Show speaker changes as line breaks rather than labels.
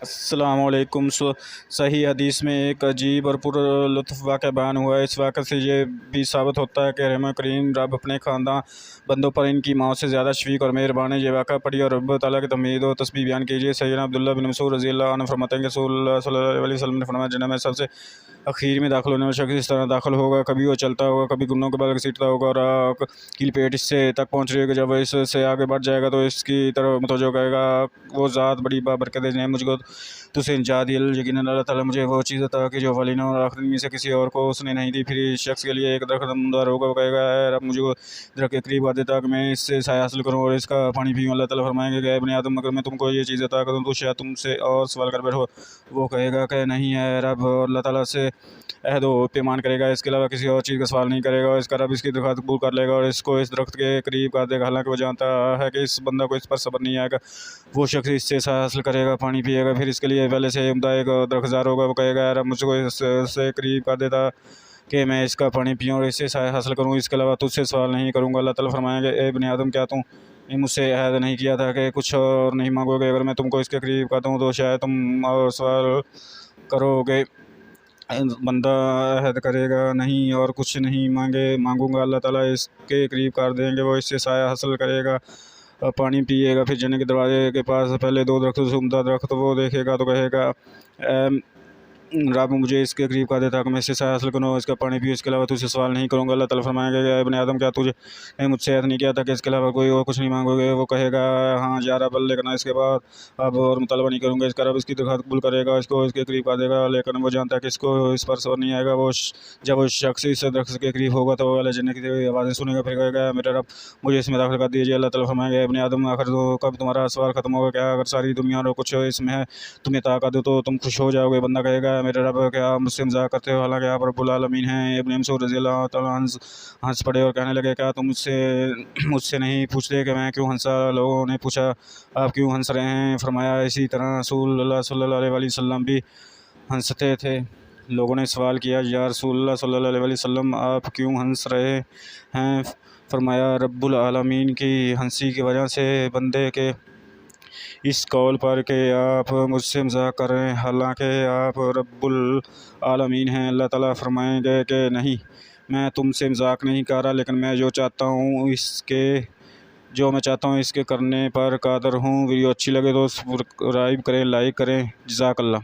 السلام علیکم۔ صحیح حدیث میں ایک عجیب اور پر لطف واقعہ بیان ہوا ہے۔ اس واقعہ سے یہ بھی ثابت ہوتا ہے کہ رحمٰن کریم رب اپنے خاندان بندوں پر ان کی ماؤں سے زیادہ شفیق اور مہربان ہے۔ یہ واقعہ پڑھی اور رب تعالیٰ کی تحمید و تسبیح بیان کیجیے۔ سیدنا عبداللہ بن مسعود رضی اللہ عنہ فرماتے ہیں کہ رسول اللہ صلی اللہ علیہ وسلم نے فرمایا، جنت میں سب سے اخیر میں داخل ہونے والا شخص اس طرح داخل ہوگا، کبھی وہ چلتا ہوگا، کبھی گنوں کے بال گھسیٹتا ہوگا اور آگ کی لپیٹ اس سے تک پہنچ رہی ہے کہ جب وہ اس سے آگے بڑھ جائے گا تو اس کی طرف متوجہ کہے گا، وہ ذات بڑی بابرکت ہے جنہیں مجھ کو تو سے نجات دی۔ یقیناً اللہ تعالیٰ مجھے وہ چیز عطا کی جو اولین اور آخرین میں سے کسی اور کو اس نے نہیں دی۔ پھر اس شخص کے لیے ایک درخت نمودار ہوگا، وہ کہے گا، اے رب مجھے درخت کے قریب کر دے تاکہ میں اس سے سایہ حاصل کروں اور اس کا پانی پیوں۔ اللہ تعالیٰ فرمائیں گے کہ اے بنی آدم، اگر میں تم کو یہ چیز عطا کروں تو شاید تم سے اور سوال کر بیٹھو۔ وہ کہے گا کہ نہیں اے رب، اور اللہ تعالیٰ سے عہد و پیمان کرے گا، اس کے علاوہ کسی اور چیز کا سوال نہیں کرے گا۔ اس کا رب اس کی درخواست قبول کر لے گا اور اس کو اس درخت کے قریب کر دے گا، حالانکہ وہ جانتا ہے کہ اس بندہ کو اس پر صبر نہیں آئے گا۔ وہ شخص اس سے سایہ حاصل کرے گا، پانی پیے گا، پھر اس کے لیے پہلے سے عمدہ ایک درخزار ہوگا، وہ کہے گا، اے رب مجھ کو اس سے قریب کر دیتا کہ میں اس کا پانی پیوں اور اس سے سایہ حاصل کروں، اس کے علاوہ تجھ سے سوال نہیں کروں گا۔ اللہ تعالیٰ فرمائیں گے، اے بنی آدم، کیا تم نے مجھ سے عہد نہیں کیا تھا کہ کچھ اور نہیں مانگو گے؟ اگر میں تم کو اس کے قریب کر دوں تو شاید تم اور سوال کرو گے۔ بندہ عہد کرے گا، نہیں اور کچھ نہیں مانگوں گا، اللہ تعالیٰ اس کے قریب کر دیں گے، وہ اس سے سایہ حاصل کرے گا، پانی پیے گا، پھر جنت کے دروازے کے پاس پہلے دو درختوں سے عمدہ درخت وہ دیکھے گا تو کہے گا، اے رب مجھے اس کے قریب کر دے تاکہ میں اس سے سایہ حاصل کروں، اس کا پانی پیوں، اس کے علاوہ تجھ سے سوال نہیں کروں گا۔ اللہ تعالیٰ فرمائیں گے، اے ابن آدم، کیا تجھے نے مجھ سے عہد نہیں کیا تھا کہ اس کے علاوہ کوئی اور کچھ نہیں مانگو گے؟ وہ کہے گا، ہاں یا رب، لیکن اس کے بعد اب اور مطالبہ نہیں کروں گا۔ اس کا رب اس کی درخواست قبول کرے گا، اس کو اس کے قریب کر دے گا، لیکن وہ جانتا ہے کہ اس کو اس پر صبر نہیں آئے گا۔ جب وہ شخص اس درخت کے قریب ہوگا تو وہ اہل جنت کی آوازیں سنے گا، پھر کہے گا، میرے رب مجھے اس میں داخل کر دیجیے۔ اللہ تعالیٰ فرمائیں گے، اے ابن آدم، آخر تو کب تمہارا سوال ختم ہوگا؟ کیا اگر ساری دنیا اور کچھ اس میں ہے تمہیں عطا کر دو تو تم خوش ہو جاؤ گے؟ بندہ کہے گا، میرے رب، کیا مجھ سے مذاق کرتے ہو؟ حالانکہ آپ رب العالمین ہیں۔ ابن مسعود رضی اللہ تعالیٰ ہنس پڑے اور کہنے لگے، کیا تم مجھ سے نہیں پوچھتے کہ میں کیوں ہنسا؟ لوگوں نے پوچھا، آپ کیوں ہنس رہے ہیں؟ فرمایا، اسی طرح رسول اللہ صلی اللہ علیہ وسلم بھی ہنستے تھے۔ لوگوں نے سوال کیا، یا رسول اللہ صلی اللہ علیہ وسلم، آپ کیوں ہنس رہے ہیں؟ فرمایا، رب العالمین کی ہنسی کی وجہ سے بندے کے اس قول پر کہ آپ مجھ سے مذاق کر رہے ہیں حالانکہ آپ رب العالمین ہیں۔ اللہ تعالیٰ فرمائیں گے کہ نہیں، میں تم سے مذاق نہیں کر رہا، لیکن میں جو چاہتا ہوں اس کے کرنے پر قادر ہوں۔ ویڈیو اچھی لگے تو سبسکرائب کریں، لائک کریں۔ جزاک اللہ۔